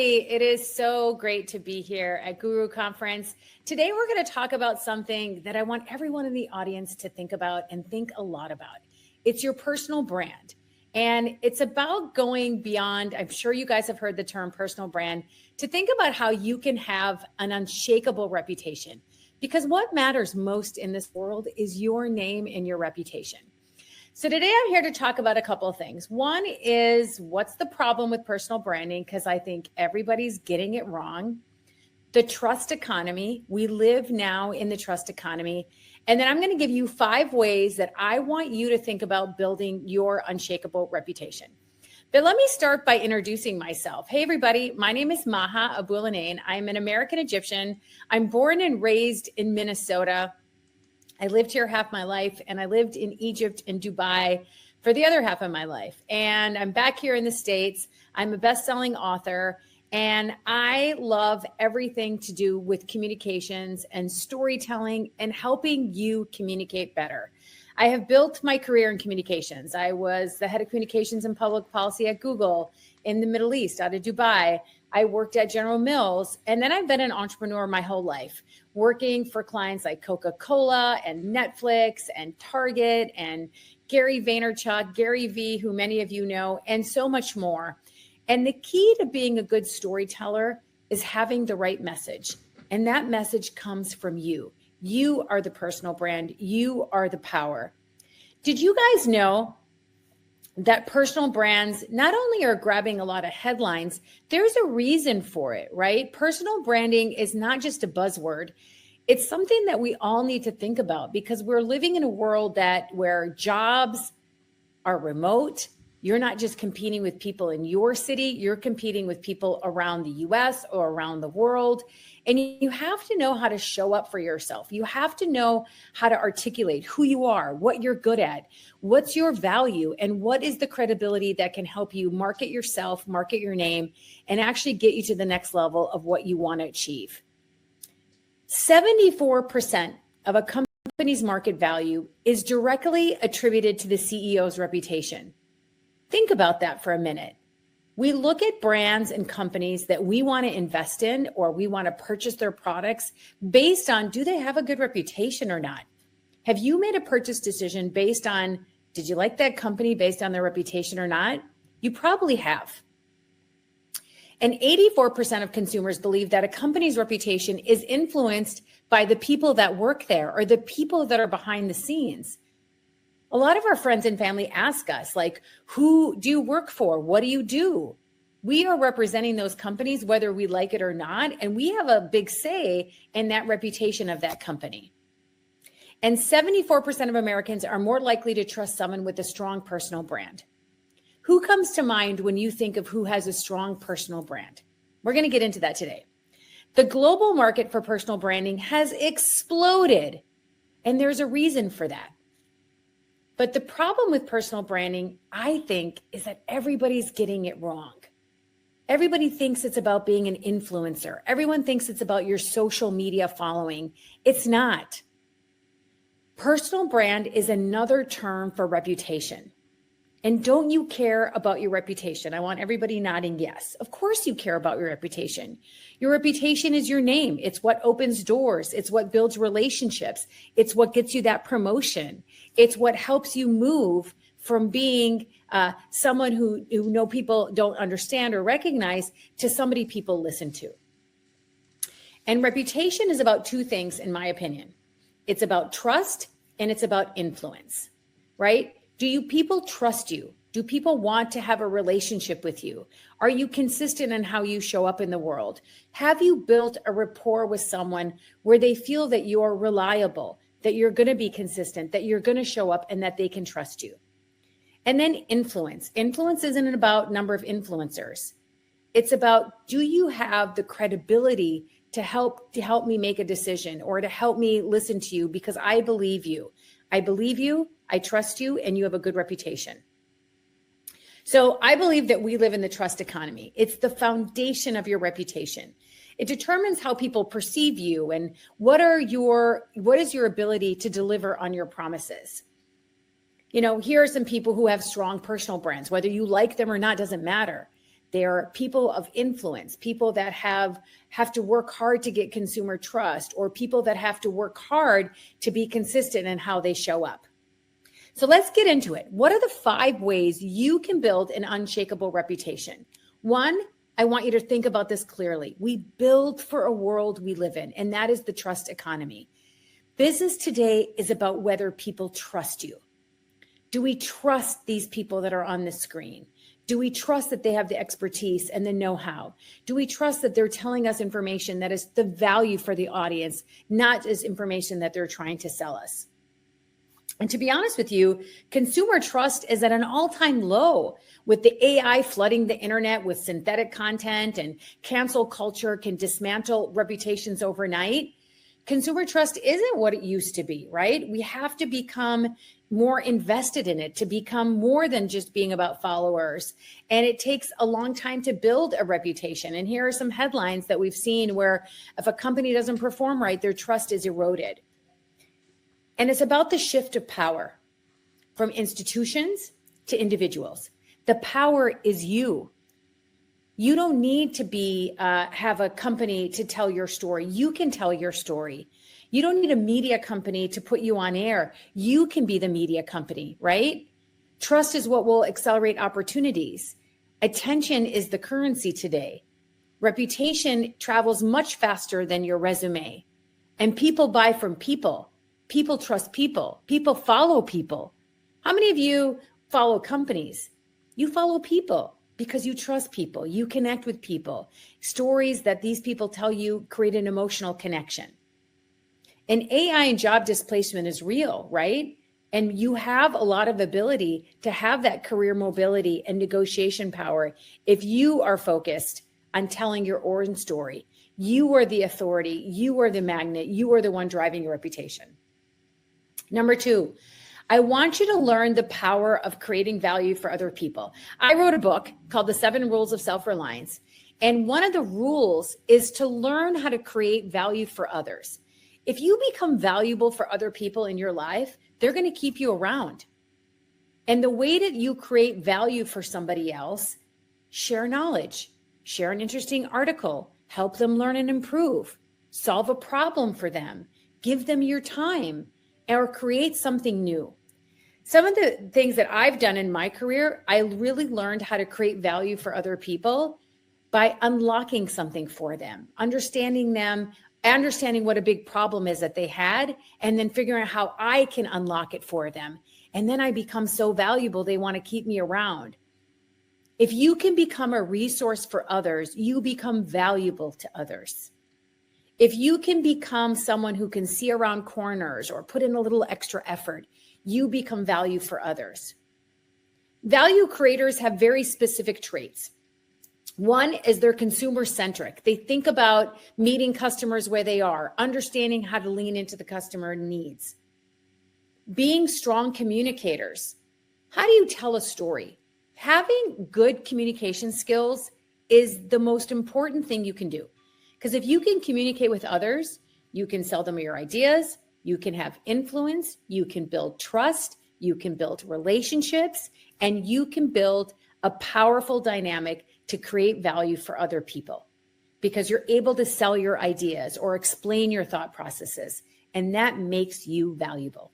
It is so great to be here at Guru Conference. Today, we're going to talk about something that I want everyone in the audience to think about and think a lot about. It's your personal brand. And it's about going beyond, I'm sure you guys have heard the term personal brand, to think about how you can have an unshakable reputation. Because what matters most in this world is your name and your reputation. So today I'm here to talk about a couple of things. One is what's the problem with personal branding? Because I think everybody's getting it wrong. The trust economy. We live now in the trust economy. And then I'm going to give you 5 ways that I want you to think about building your unshakable reputation. But let me start by introducing myself. Hey, everybody. My name is Maha Abulanain. I'm an American Egyptian. I'm born and raised in Minnesota. I lived here half my life, and I lived in Egypt and Dubai for the other half of my life. And I'm back here in the States. I'm a best-selling author, and I love everything to do with communications and storytelling and helping you communicate better. I have built my career in communications. I was the head of communications and public policy at Google in the Middle East, out of Dubai. I worked at General Mills, and then I've been an entrepreneur my whole life, working for clients like Coca-Cola and Netflix and Target and Gary Vaynerchuk, Gary V, who many of you know, and so much more. And the key to being a good storyteller is having the right message. And that message comes from you. You are the personal brand. You are the power. Did you guys know that personal brands not only are grabbing a lot of headlines, there's a reason for it, right? Personal branding is not just a buzzword. It's something that we all need to think about because we're living in a world where jobs are remote. You're not just competing with people in your city, you're competing with people around the US or around the world. And you have to know how to show up for yourself. You have to know how to articulate who you are, what you're good at, what's your value, and what is the credibility that can help you market yourself, market your name, and actually get you to the next level of what you want to achieve. 74% of a company's market value is directly attributed to the CEO's reputation. Think about that for a minute. We look at brands and companies that we want to invest in or we want to purchase their products based on, do they have a good reputation or not? Have you made a purchase decision based on, did you like that company based on their reputation or not? You probably have. And 84% of consumers believe that a company's reputation is influenced by the people that work there or the people that are behind the scenes. A lot of our friends and family ask us, like, who do you work for? What do you do? We are representing those companies, whether we like it or not, and we have a big say in that reputation of that company. And 74% of Americans are more likely to trust someone with a strong personal brand. Who comes to mind when you think of who has a strong personal brand? We're going to get into that today. The global market for personal branding has exploded, and there's a reason for that. But the problem with personal branding, I think, is that everybody's getting it wrong. Everybody thinks it's about being an influencer. Everyone thinks it's about your social media following. It's not. Personal brand is another term for reputation. And don't you care about your reputation? I want everybody nodding yes. Of course you care about your reputation. Your reputation is your name. It's what opens doors. It's what builds relationships. It's what gets you that promotion. It's what helps you move from being someone who people don't understand or recognize to somebody people listen to. And reputation is about 2 things, in my opinion. It's about trust and it's about influence, right? Do people trust you? Do people want to have a relationship with you? Are you consistent in how you show up in the world? Have you built a rapport with someone where they feel that you're reliable, that you're going to be consistent, that you're going to show up, and that they can trust you? And then influence. Influence isn't about number of influencers. It's about, do you have the credibility to help me make a decision or to help me listen to you because I believe you. I believe you, I trust you, and you have a good reputation. So I believe that we live in the trust economy. It's the foundation of your reputation. It determines how people perceive you and what is your ability to deliver on your promises. You know, here are some people who have strong personal brands. Whether you like them or not doesn't matter. They're people of influence, people that have to work hard to get consumer trust, or people that have to work hard to be consistent in how they show up. So let's get into it. What are the 5 ways you can build an unshakable reputation? 1, I want you to think about this clearly. We build for a world we live in, and that is the trust economy. Business today is about whether people trust you. Do we trust these people that are on the screen? Do we trust that they have the expertise and the know-how? Do we trust that they're telling us information that is the value for the audience, not as information that they're trying to sell us? And to be honest with you, consumer trust is at an all-time low. With the AI flooding the internet with synthetic content, and cancel culture can dismantle reputations overnight, consumer trust isn't what it used to be, right? We have to become more invested in it to become more than just being about followers. And it takes a long time to build a reputation. And here are some headlines that we've seen where if a company doesn't perform right, their trust is eroded. And it's about the shift of power from institutions to individuals. The power is you. You don't need to have a company to tell your story. You can tell your story. You don't need a media company to put you on air. You can be the media company, right? Trust is what will accelerate opportunities. Attention is the currency today. Reputation travels much faster than your resume. And people buy from people. People trust people. People follow people. How many of you follow companies? You follow people because you trust people. You connect with people. Stories that these people tell you create an emotional connection. And AI and job displacement is real, right? And you have a lot of ability to have that career mobility and negotiation power if you are focused on telling your origin story. You are the authority. You are the magnet. You are the one driving your reputation. Number 2, I want you to learn the power of creating value for other people. I wrote a book called The 7 Rules of Self-Reliance. And one of the rules is to learn how to create value for others. If you become valuable for other people in your life, they're going to keep you around. And the way that you create value for somebody else, share knowledge, share an interesting article, help them learn and improve, solve a problem for them, give them your time, or create something new. Some of the things that I've done in my career, I really learned how to create value for other people by unlocking something for them, understanding what a big problem is that they had, and then figuring out how I can unlock it for them. And then I become so valuable, they want to keep me around. If you can become a resource for others, you become valuable to others. If you can become someone who can see around corners or put in a little extra effort, you become value for others. Value creators have very specific traits. One is they're consumer centric. They think about meeting customers where they are, understanding how to lean into the customer needs. Being strong communicators. How do you tell a story? Having good communication skills is the most important thing you can do. Because if you can communicate with others, you can sell them your ideas, you can have influence, you can build trust, you can build relationships, and you can build a powerful dynamic to create value for other people because you're able to sell your ideas or explain your thought processes, and that makes you valuable.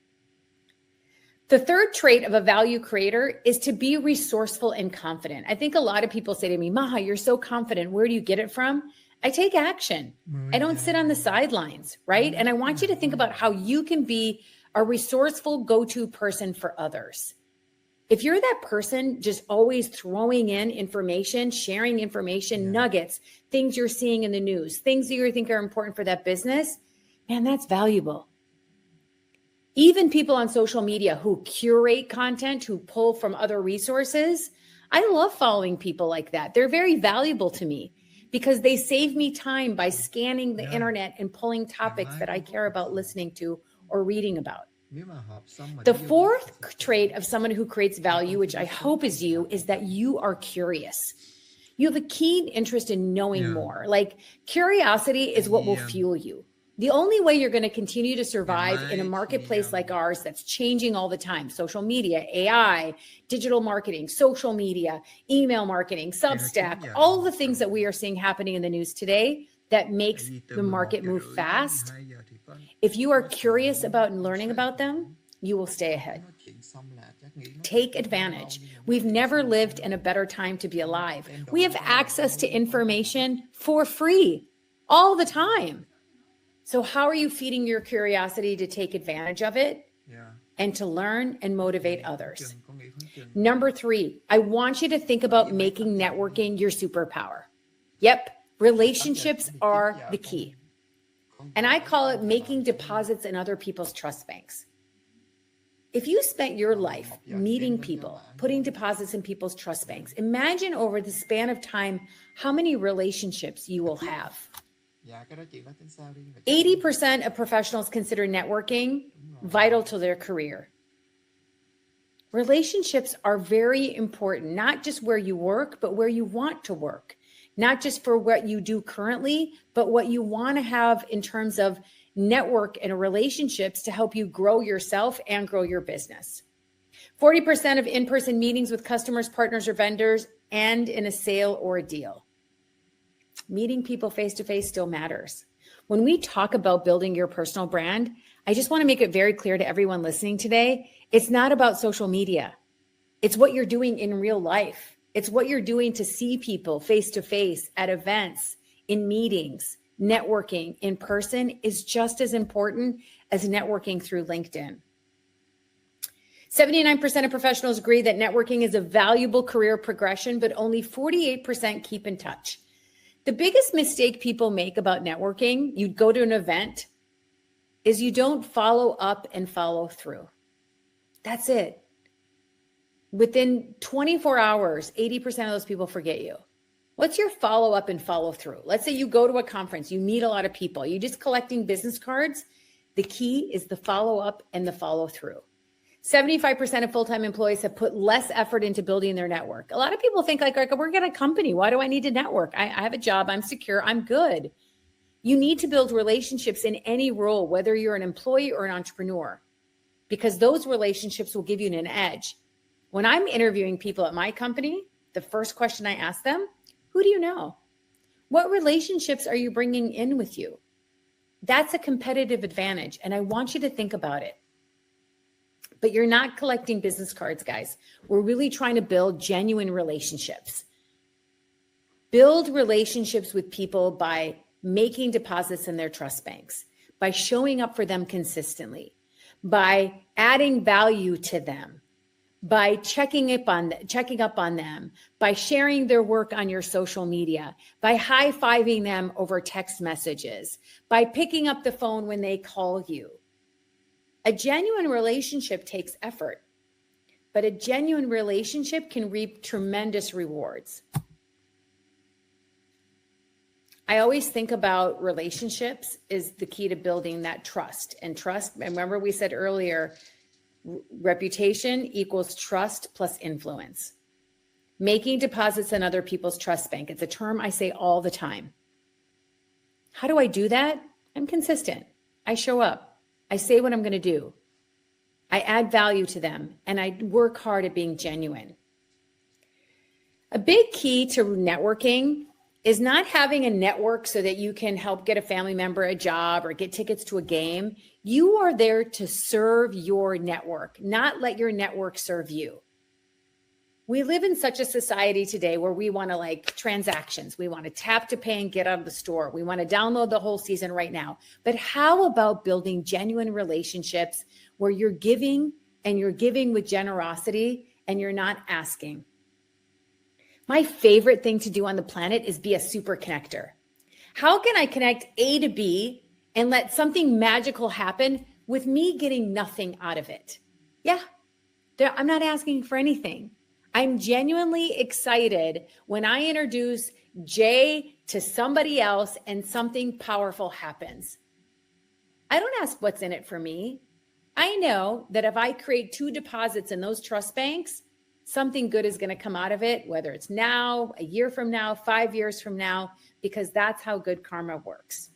The third trait of a value creator is to be resourceful and confident. I think a lot of people say to me, Maha, you're so confident. Where do you get it from? I take action. I don't sit on the sidelines, right? And I want you to think about how you can be a resourceful go-to person for others. If you're that person just always throwing in information, sharing information, nuggets, things you're seeing in the news, things that you think are important for that business, man, that's valuable. Even people on social media who curate content, who pull from other resources, I love following people like that. They're very valuable to me because they save me time by scanning the internet and pulling topics that I care about listening to or reading about. The fourth trait of someone who creates value, which I hope is you, is that you are curious. You have a keen interest in knowing more. Like curiosity is what will fuel you. The only way you're going to continue to survive in a marketplace like ours that's changing all the time, social media, AI, digital marketing, social media, email marketing, Substack, all the things that we are seeing happening in the news today that makes the market move fast. If you are curious about and learning about them, you will stay ahead. Take advantage. We've never lived in a better time to be alive. We have access to information for free all the time. So how are you feeding your curiosity to take advantage of it and to learn and motivate others? Number 3, I want you to think about making networking your superpower. Yep, relationships are the key. And I call it making deposits in other people's trust banks. If you spent your life meeting people, putting deposits in people's trust banks, imagine over the span of time how many relationships you will have. 80% of professionals consider networking vital to their career. Relationships are very important, not just where you work, but where you want to work. Not just for what you do currently, but what you want to have in terms of network and relationships to help you grow yourself and grow your business. 40% of in-person meetings with customers, partners, or vendors end in a sale or a deal. Meeting people face-to-face still matters. When we talk about building your personal brand, I just want to make it very clear to everyone listening today, it's not about social media. It's what you're doing in real life. It's what you're doing to see people face-to-face at events, in meetings. Networking in person is just as important as networking through LinkedIn. 79% of professionals agree that networking is a valuable career progression, but only 48% keep in touch. The biggest mistake people make about networking, you go to an event, is you don't follow up and follow through. That's it. Within 24 hours, 80% of those people forget you. What's your follow up and follow through? Let's say you go to a conference, you meet a lot of people, you're just collecting business cards. The key is the follow up and the follow through. 75% of full-time employees have put less effort into building their network. A lot of people think like, I work at a company. Why do I need to network? I have a job. I'm secure. I'm good. You need to build relationships in any role, whether you're an employee or an entrepreneur, because those relationships will give you an edge. When I'm interviewing people at my company, the first question I ask them, who do you know? What relationships are you bringing in with you? That's a competitive advantage, and I want you to think about it. But you're not collecting business cards, guys. We're really trying to build genuine relationships. Build relationships with people by making deposits in their trust banks, by showing up for them consistently, by adding value to them, by checking up on them, by sharing their work on your social media, by high-fiving them over text messages, by picking up the phone when they call you. A genuine relationship takes effort, but a genuine relationship can reap tremendous rewards. I always think about relationships is the key to building that trust. And trust, remember we said earlier, reputation equals trust plus influence. Making deposits in other people's trust bank. It's a term I say all the time. How do I do that? I'm consistent. I show up. I say what I'm going to do. I add value to them, and I work hard at being genuine. A big key to networking is not having a network so that you can help get a family member a job or get tickets to a game. You are there to serve your network, not let your network serve you. We live in such a society today where we want to like transactions. We want to tap to pay and get out of the store. We want to download the whole season right now. But how about building genuine relationships where you're giving and you're giving with generosity and you're not asking? My favorite thing to do on the planet is be a super connector. How can I connect A to B and let something magical happen with me getting nothing out of it? Yeah, I'm not asking for anything. I'm genuinely excited when I introduce Jay to somebody else and something powerful happens. I don't ask what's in it for me. I know that if I create 2 deposits in those trust banks, something good is going to come out of it, whether it's now, a year from now, 5 years from now, because that's how good karma works.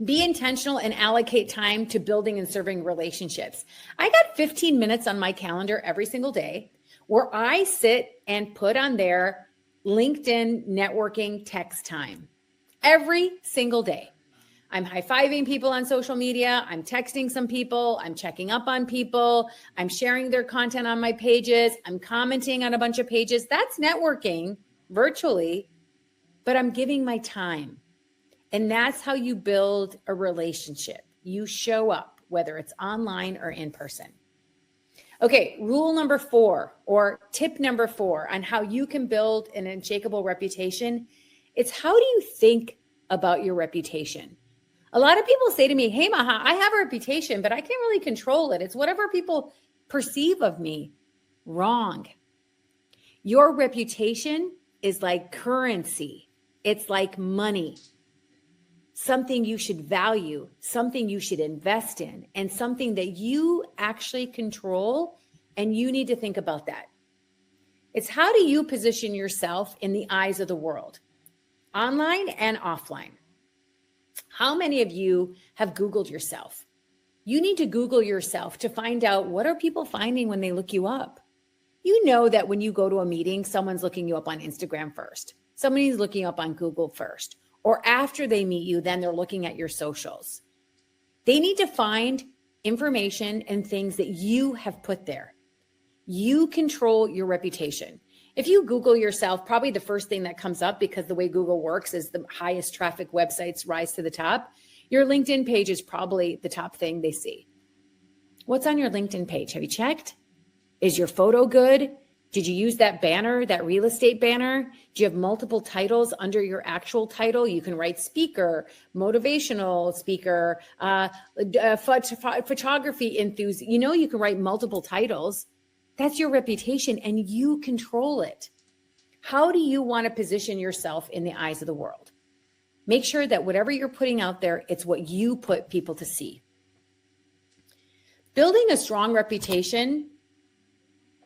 Be intentional and allocate time to building and serving relationships. I got 15 minutes on my calendar every single day where I sit and put on there LinkedIn networking text time every single day. I'm high-fiving people on social media. I'm texting some people. I'm checking up on people. I'm sharing their content on my pages. I'm commenting on a bunch of pages. That's networking virtually, but I'm giving my time. And that's how you build a relationship. You show up, whether it's online or in person. Okay, rule number 4 or tip number 4 on how you can build an unshakable reputation. It's how do you think about your reputation? A lot of people say to me, hey, Maha, I have a reputation, but I can't really control it. It's whatever people perceive of me. Wrong. Your reputation is like currency. It's like money. Something you should value, something you should invest in, and something that you actually control, and you need to think about that. It's how do you position yourself in the eyes of the world, online and offline? How many of you have Googled yourself? You need to Google yourself to find out what are people finding when they look you up. You know that when you go to a meeting, someone's looking you up on Instagram first. Somebody's looking you up on Google first. Or after they meet you, then they're looking at your socials. They need to find information and things that you have put there. You control your reputation. If you Google yourself, probably the first thing that comes up, because the way Google works is the highest traffic websites rise to the top. Your LinkedIn page is probably the top thing they see. What's on your LinkedIn page? Have you checked? Is your photo good? Did you use that banner, that real estate banner? Do you have multiple titles under your actual title? You can write speaker, motivational speaker, photography enthusiast. You know, you can write multiple titles. That's your reputation and you control it. How do you want to position yourself in the eyes of the world? Make sure that whatever you're putting out there, it's what you put people to see. Building a strong reputation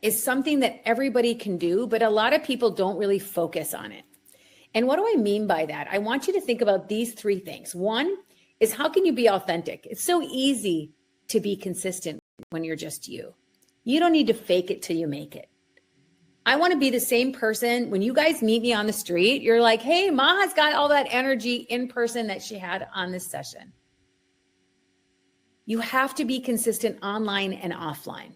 is something that everybody can do, but a lot of people don't really focus on it. And what do I mean by that? I want you to think about these 3 things. One is, how can you be authentic? It's so easy to be consistent when you're just you. You don't need to fake it till you make it. I want to be the same person. When you guys meet me on the street, you're like, hey, Maha's got all that energy in person that she had on this session. You have to be consistent online and offline.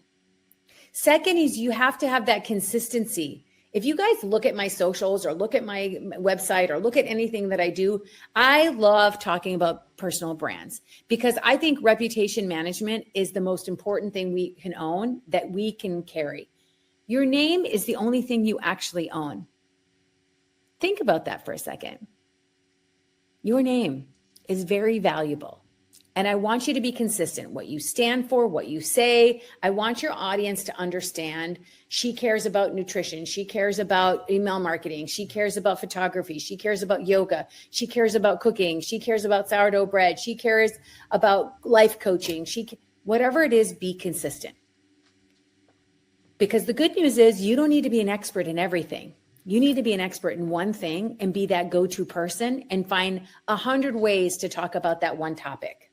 Second is you have to have that consistency. If you guys look at my socials or look at my website or look at anything that I do, I love talking about personal brands because I think reputation management is the most important thing we can own, that we can carry. Your name is the only thing you actually own. Think about that for a second. Your name is very valuable. And I want you to be consistent, what you stand for, what you say. I want your audience to understand she cares about nutrition. She cares about email marketing. She cares about photography. She cares about yoga. She cares about cooking. She cares about sourdough bread. She cares about life coaching. Whatever it is, be consistent. Because the good news is you don't need to be an expert in everything. You need to be an expert in one thing and be that go-to person and find 100 ways to talk about that one topic.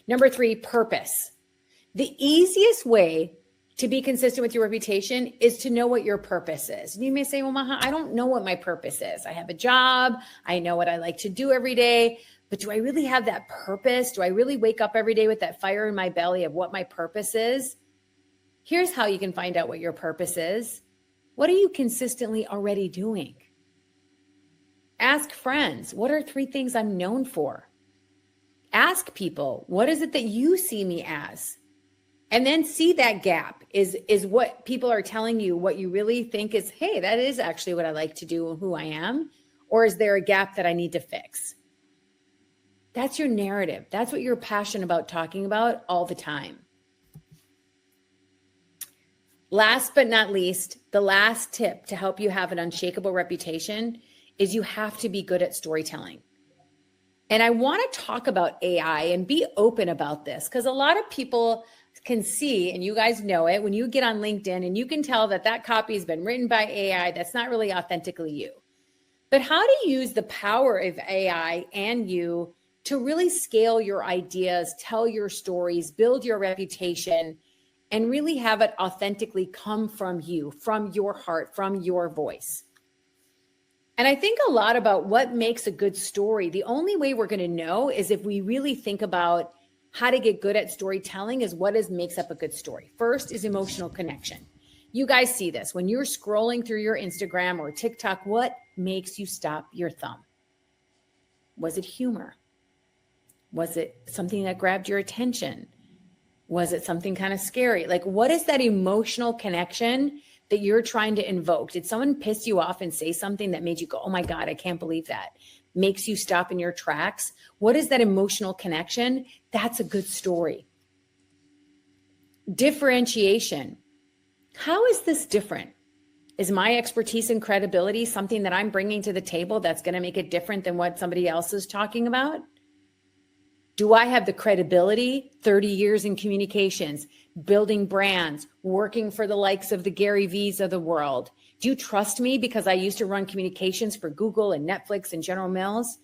Number 3, purpose. The easiest way to be consistent with your reputation is to know what your purpose is. And you may say, well, Maha, I don't know what my purpose is. I have a job. I know what I like to do every day. But do I really have that purpose? Do I really wake up every day with that fire in my belly of what my purpose is? Here's how you can find out what your purpose is. What are you consistently already doing? Ask friends, what are 3 things I'm known for? Ask people, what is it that you see me as? And then see that gap is what people are telling you, what you really think is, hey, that is actually what I like to do and who I am. Or is there a gap that I need to fix? That's your narrative. That's what you're passionate about talking about all the time. Last but not least, the last tip to help you have an unshakable reputation is you have to be good at storytelling. And I want to talk about AI and be open about this because a lot of people can see, and you guys know it, when you get on LinkedIn and you can tell that that copy has been written by AI, that's not really authentically you. But how to use the power of AI and you to really scale your ideas, tell your stories, build your reputation, and really have it authentically come from you, from your heart, from your voice. And I think a lot about what makes a good story. The only way we're going to know is if we really think about how to get good at storytelling is what makes up a good story. First is emotional connection. You guys see this when you're scrolling through your Instagram or TikTok. What makes you stop your thumb? Was it humor? Was it something that grabbed your attention? Was it something kind of scary? Like, what is that emotional connection that you're trying to invoke? Did someone piss you off and say something that made you go, oh my God, I can't believe that? Makes you stop in your tracks? What is that emotional connection? That's a good story. Differentiation. How is this different? Is my expertise and credibility something that I'm bringing to the table that's going to make it different than what somebody else is talking about? Do I have the credibility, 30 years in communications, building brands, working for the likes of the Gary V's of the world? Do you trust me because I used to run communications for Google and Netflix and General Mills?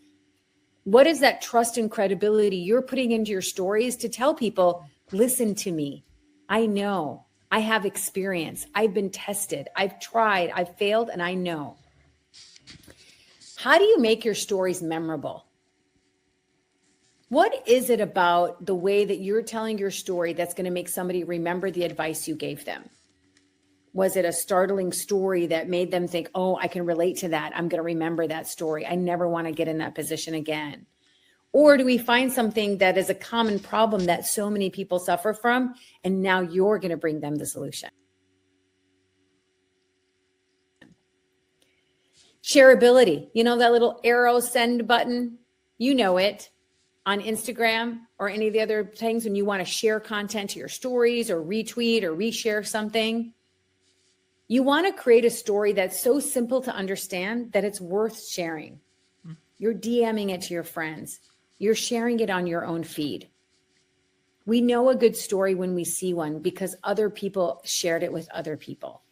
What is that trust and credibility you're putting into your stories to tell people, listen to me. I know, I have experience. I've been tested. I've tried, I've failed, and I know. How do you make your stories memorable? What is it about the way that you're telling your story that's going to make somebody remember the advice you gave them? Was it a startling story that made them think, oh, I can relate to that. I'm going to remember that story. I never want to get in that position again. Or do we find something that is a common problem that so many people suffer from, and now you're going to bring them the solution? Shareability. You know that little arrow send button? You know it. On Instagram or any of the other things when you want to share content to your stories or retweet or reshare something. You want to create a story that's so simple to understand that it's worth sharing. You're DMing it to your friends. You're sharing it on your own feed. We know a good story when we see one because other people shared it with other people.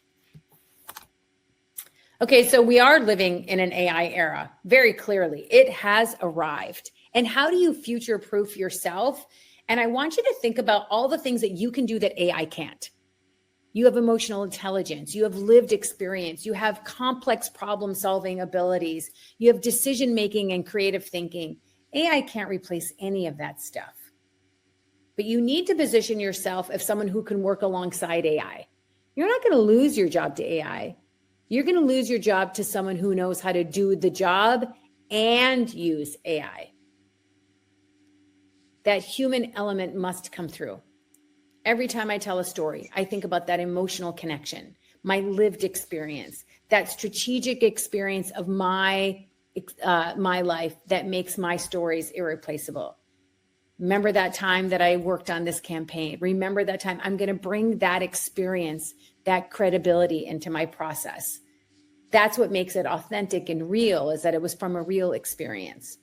Okay, so we are living in an AI era, very clearly. It has arrived. And how do you future-proof yourself? And I want you to think about all the things that you can do that AI can't. You have emotional intelligence. You have lived experience. You have complex problem-solving abilities. You have decision-making and creative thinking. AI can't replace any of that stuff. But you need to position yourself as someone who can work alongside AI. You're not going to lose your job to AI. You're going to lose your job to someone who knows how to do the job and use AI. That human element must come through. Every time I tell a story, I think about that emotional connection, my lived experience, that strategic experience of my life that makes my stories irreplaceable. Remember that time that I worked on this campaign. Remember that time. I'm going to bring that experience, that credibility into my process. That's what makes it authentic and real, is that it was from a real experience.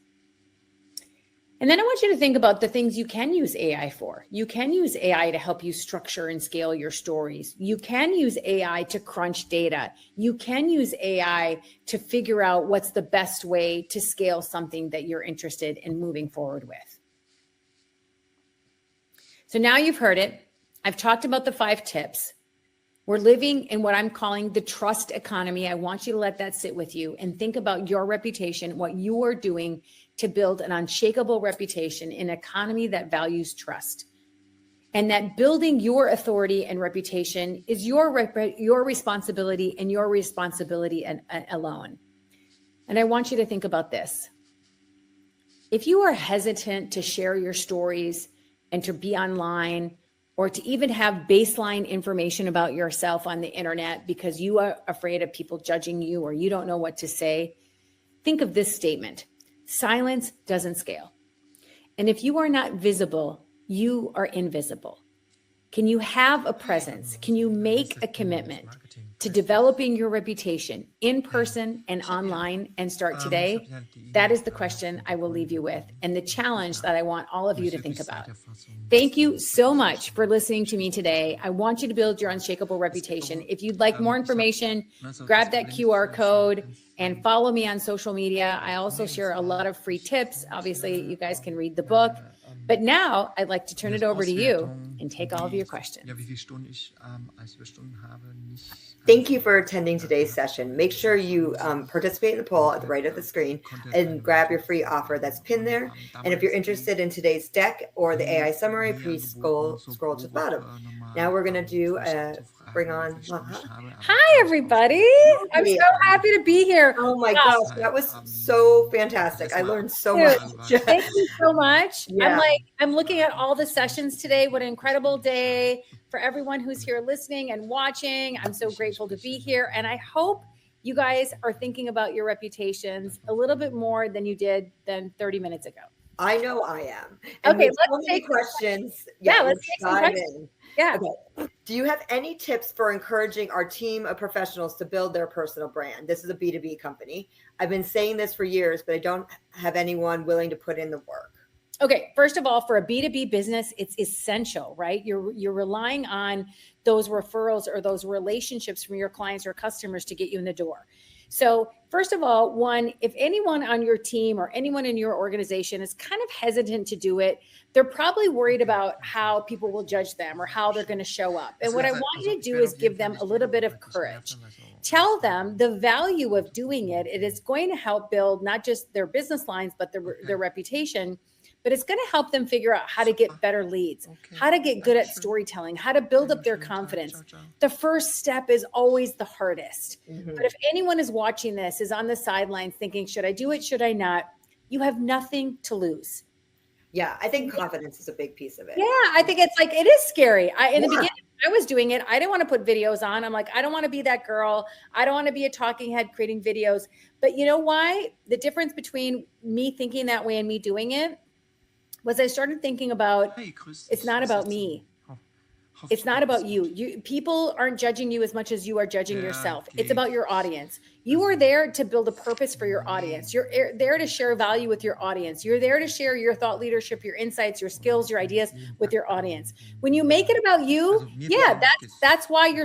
And then I want you to think about the things you can use AI for. You can use AI to help you structure and scale your stories. You can use AI to crunch data. You can use AI to figure out what's the best way to scale something that you're interested in moving forward with. So now you've heard it. I've talked about the 5 tips. We're living in what I'm calling the trust economy. I want you to let that sit with you and think about your reputation, what you are doing to build an unshakable reputation in an economy that values trust. And that building your authority and reputation is your responsibility and your responsibility alone. And I want you to think about this. If you are hesitant to share your stories and to be online, or to even have baseline information about yourself on the internet because you are afraid of people judging you or you don't know what to say, think of this statement. Silence doesn't scale. And if you are not visible, you are invisible. Can you have a presence? Can you make a commitment? to developing your reputation in person and online and start today? That is the question I will leave you with, and the challenge that I want all of you to think about. Thank you so much for listening to me today. I want you to build your unshakable reputation. If you'd like more information, grab that QR code and follow me on social media. I also share a lot of free tips. Obviously, you guys can read the book. But now I'd like to turn it over to you and take all of your questions. Thank you for attending today's session. Make sure you participate in the poll at the right of the screen and grab your free offer that's pinned there. And if you're interested in today's deck or the AI summary, please scroll to the bottom. Now we're going to do bring on. Hi, everybody. I'm so happy to be here. Oh my gosh, that was so fantastic. I learned so much. Thank you so much. Yeah. I'm looking at all the sessions today. What an incredible day for everyone who's here listening and watching. I'm so grateful to be here. And I hope you guys are thinking about your reputations a little bit more than you did than 30 minutes ago. I know I am. And okay, let's take questions. Yeah, let's take some questions. Yeah. Okay. Do you have any tips for encouraging our team of professionals to build their personal brand? This is a B2B company. I've been saying this for years, but I don't have anyone willing to put in the work. Okay, first of all, for a B2B business, it's essential, right? You're relying on those referrals or those relationships from your clients or customers to get you in the door. So first of all, one, if anyone on your team or anyone in your organization is kind of hesitant to do it, they're probably worried about how people will judge them or how they're going to show up. And what I want you to do is give them a little bit of courage. Tell them the value of doing it. It is going to help build not just their business lines, but their reputation. But it's going to help them figure out how to get better leads, how to get good at storytelling, how to build up their confidence. The first step is always the hardest. But if anyone is watching this, is on the sidelines thinking, should I do it? Should I not? You have nothing to lose. Yeah, I think confidence is a big piece of it. Yeah, I think it's like, it is scary. In the beginning, I was doing it. I didn't want to put videos on. I'm like, I don't want to be that girl. I don't want to be a talking head creating videos. But you know why? The difference between me thinking that way and me doing it was I started thinking about, it's not about me. It's not about you. People aren't judging you as much as you are judging yourself. It's about your audience. You are there to build a purpose for your audience. You're there to share value with your audience. You're there to share your thought leadership, your insights, your skills, your ideas with your audience. When you make it about you, that's why you're